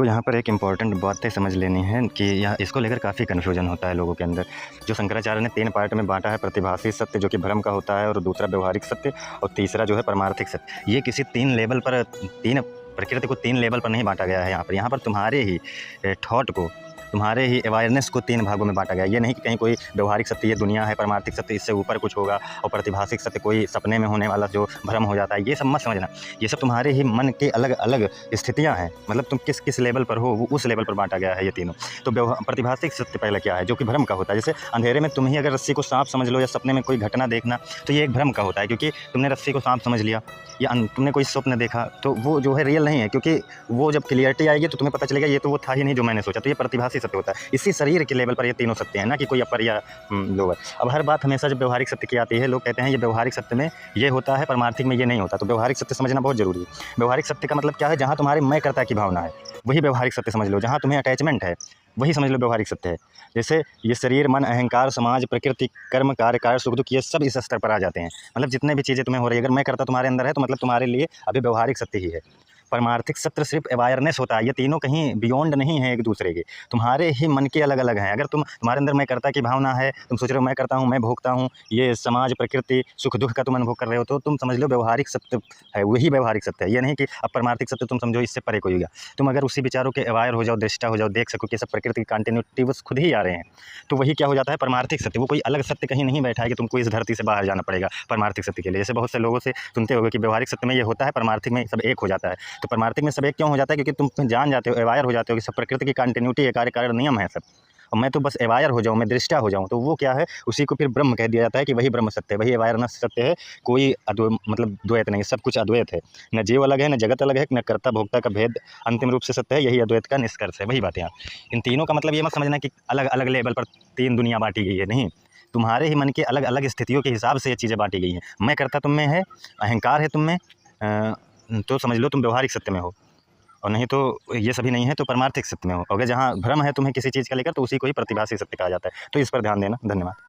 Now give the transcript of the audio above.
तो यहाँ पर एक इम्पॉर्टेंट बातें समझ लेनी है कि यहाँ इसको लेकर काफ़ी कन्फ्यूजन होता है लोगों के अंदर। जो शंकराचार्य ने 3 पार्ट में बाँटा है, प्रतिभासी सत्य जो कि भ्रम का होता है, और दूसरा व्यवहारिक सत्य, और तीसरा जो है परमार्थिक सत्य। ये किसी 3 लेवल पर 3 प्रकृति को 3 लेवल पर नहीं बाँटा गया है यहाँ पर तुम्हारे ही थॉट को, तुम्हारे ही अवेयरनेस को 3 भागों में बाँटा गया है। ये नहीं कि कहीं कोई व्यवहारिक सत्य ये दुनिया है, परमार्थिक सत्य इससे ऊपर कुछ होगा, और प्रतिभासिक सत्य कोई सपने में होने वाला जो भ्रम हो जाता है। ये सब मत समझना। ये सब तुम्हारे ही मन के अलग अलग स्थितियाँ हैं, मतलब तुम किस किस लेवल पर हो, वो उस लेवल पर बाँटा गया है ये तीनों। तो प्रतिभासिक सत्य पहले क्या है, जो कि भ्रम का होता है। जैसे अंधेरे में तुम ही अगर रस्सी को सांप समझ लो, या सपने में कोई घटना देखना, तो ये एक भ्रम का होता है, क्योंकि तुमने रस्सी को सांप समझ लिया, या तुमने कोई स्वप्न देखा, तो वो जो है रियल नहीं है, क्योंकि वो जब क्लियरिटी आएगी तो तुम्हें पता चलेगा ये तो वो था ही नहीं जो मैंने सोचा। तो ये प्रतिभासी सत्य होता है। इसी शरीर के लेवल पर ये तीनों सत्य हैं, ना कि कोई अपर या लोअर। अब हर बात हमेशा जब व्यवहारिक सत्य की आती है, लोग कहते हैं ये व्यवहारिक सत्य में ये होता है, परमार्थिक में ये नहीं होता। तो व्यवहारिक सत्य समझना बहुत जरूरी है। व्यवहारिक सत्य का मतलब क्या है, जहाँ तुम्हारे मैं कर्ता की भावना है वही व्यवहारिक सत्य समझ लो। जहाँ तुम्हें अटैचमेंट है वही समझ लो व्यवहारिक सत्य है। जैसे ये शरीर, मन, अहंकार, समाज, प्रकृति, कर्म, कार्य, सुख दुख, ये सब इस स्तर पर आ जाते हैं। मतलब जितने भी चीज़ें तुम्हें हो रही है, अगर मैं करता तुम्हारे अंदर है, तो मतलब तुम्हारे लिए अभी व्यवहारिक सत्य ही है। परमार्थिक सत्य सिर्फ अवेयरनेस होता है। ये तीनों कहीं बियॉन्ड नहीं है एक दूसरे के, तुम्हारे ही मन के अलग अलग हैं। अगर तुम्हारे अंदर मैं कर्ता की भावना है, तुम सोच रहे हो मैं करता हूँ, मैं भोगता हूँ, ये समाज, प्रकृति, सुख दुख का तुम अनुभव कर रहे हो, तो तुम समझ लो व्यवहारिक सत्य है, वही व्यवहारिक सत्य है। ये नहीं कि अब परमार्थिक सत्य तुम समझो इससे परे कोई होगा। तुम अगर उसी विचारों के अवायर हो जाओ, दृष्टा हो जाओ, देख सको कि सब प्रकृति की कंटिन्यूटी बस खुद ही आ रहे हैं, तो वही क्या हो जाता है, परमार्थिक सत्य। वो कोई अलग सत्य कहीं नहीं बैठा है कि तुमको इस धरती से बाहर जाना पड़ेगा परमार्थिक सत्य के लिए। जैसे बहुत से लोगों से सुनते होगे कि व्यवहारिक सत्य में ये होता है, परमार्थिक में सब एक हो जाता है। तो परमार्थिक में सब एक क्यों हो जाता है, क्योंकि तुम जान जाते हो, अवायर हो जाते हो कि सब प्रकृति की कंटिन्यूटी है, कार्य कारण नियम है सब, और मैं तो बस अवायर हो जाऊँ, मैं दृष्टा हो जाऊँ, तो वो क्या है, उसी को फिर ब्रह्म कह दिया जाता है कि वही ब्रह्म सत्य है, वही अवायरनेस सत्य है। कोई मतलब द्वैत नहीं, सब कुछ अद्वैत है। न जीव अलग है, न जगत अलग है, न कर्ता भोक्ता का भेद अंतिम रूप से सत्य है। यही अद्वैत का निष्कर्ष है। वही बात यहाँ। इन तीनों का मतलब ये मत समझना कि अलग अलग लेवल पर 3 दुनिया बांटी गई है, नहीं। तुम्हारे ही मन के अलग अलग स्थितियों के हिसाब से ये चीज़ें बांटी गई हैं। मैं कर्ता तुम में है, अहंकार है तुम में, तो समझ लो तुम व्यवहारिक सत्य में हो, और नहीं तो ये सभी नहीं है तो परमार्थिक सत्य में हो। अगर जहाँ भ्रम है तुम्हें किसी चीज़ का लेकर, तो उसी को ही प्रतिभासी सत्य कहा जाता है। तो इस पर ध्यान देना। धन्यवाद।